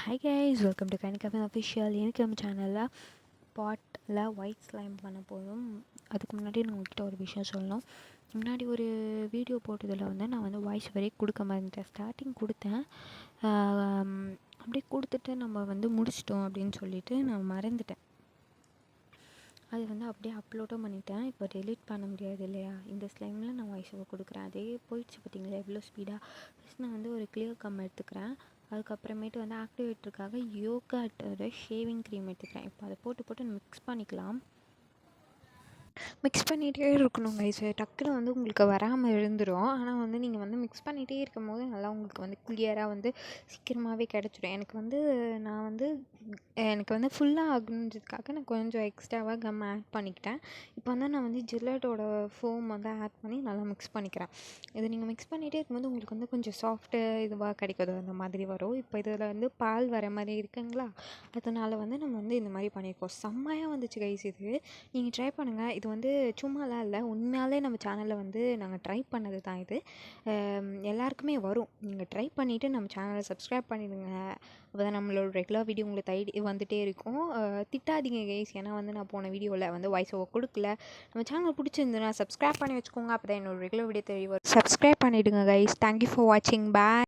Hi guys, welcome to கனிகாவின் official. எனக்கு நம்ம சேனலில் பாட்டில் ஒயிட் ஸ்லைம் பண்ண போதும். அதுக்கு முன்னாடி நான் உங்கள்கிட்ட ஒரு விஷயம் சொல்லணும். முன்னாடி ஒரு வீடியோ போட்டதில் வந்து நான் வந்து வாய்ஸ் வரைக்கும் கொடுக்க மறந்துட்டேன். ஸ்டார்டிங் கொடுத்தேன், அப்படியே கொடுத்துட்டு நம்ம வந்து முடிச்சிட்டோம் அப்படின்னு சொல்லிட்டு நான் மறந்துட்டேன். அது வந்து அப்படியே அப்லோடும் பண்ணிட்டேன். இப்போ டெலிட் பண்ண முடியாது இல்லையா? இந்த ஸ்லைமில் நான் வாய்ஸ் ஓவர் கொடுக்குறேன். அதே போயிடுச்சு பார்த்தீங்களா எவ்வளோ ஸ்பீடாக. ஃபஸ்ட் நான் வந்து ஒரு கிளியர் கம் எடுத்துக்கிறேன். அதுக்கப்புறமேட்டு வந்து ஆக்டிவேட்டருக்காக யோகாட்டோட ஷேவிங் க்ரீம் எடுத்துக்கிறேன். இப்போ அதை போட்டு மிக்ஸ் பண்ணிக்கலாம். மிக்ஸ் பண்ணிகிட்டே இருக்கணும் கைஸ். டக்குன்னு வந்து உங்களுக்கு வராமல் இருந்துடும். ஆனால் வந்து நீங்கள் வந்து மிக்ஸ் பண்ணிகிட்டே இருக்கும் போது நல்லா உங்களுக்கு வந்து கிளியராக வந்து சீக்கிரமாகவே கிடச்சிடும். எனக்கு வந்து ஃபுல்லாக ஆகணுன்றதுக்காக நான் கொஞ்சம் எக்ஸ்ட்ராவாக கம் ஆட் பண்ணிக்கிட்டேன். இப்போ வந்து நான் வந்து ஜில்லட்டோட ஃபோம் வந்து ஆட் பண்ணி நல்லா மிக்ஸ் பண்ணிக்கிறேன். இது நீங்கள் மிக்ஸ் பண்ணிகிட்டே இருக்கும்போது உங்களுக்கு வந்து கொஞ்சம் சாஃப்ட்டு இதுவாக கிடைக்குது, அந்த மாதிரி வரும். இப்போ இதில் வந்து பால் வர மாதிரி இருக்குங்களா, அதனால் வந்து நம்ம வந்து இந்த மாதிரி பண்ணியிருக்கோம். செம்மையாக வந்துச்சு கைஸ். இது நீங்கள் ட்ரை பண்ணுங்கள். இது வந்து சும்மாலாம் இல்லை, உண்மையாலே நம்ம சேனலில் வந்து நாங்கள் ட்ரை பண்ணது தான் இது. எல்லாருக்குமே வரும். நீங்கள் ட்ரை பண்ணிவிட்டு நம்ம சேனலை சப்ஸ்கிரைப் பண்ணிடுங்க. அப்போ தான் நம்மளோட ரெகுலர் வீடியோ உங்களுக்கு வந்துகிட்டே இருக்கும். திட்டாதீங்க கைஸ், ஏன்னா வந்து நான் போன வீடியோவில் வந்து வாய்ஸ் ஓவர் கொடுக்கல. நம்ம சேனல் பிடிச்சிருந்துன்னா சப்ஸ்கிரைப் பண்ணி வச்சுக்கோங்க. அப்போ தான் என்னோட ரெகுலர் வீடியோ தெரிய வரும். சப்ஸ்கிரைப் பண்ணிவிடுங்க கைஸ். தேங்க்யூ ஃபார் வாட்சிங். பாய்.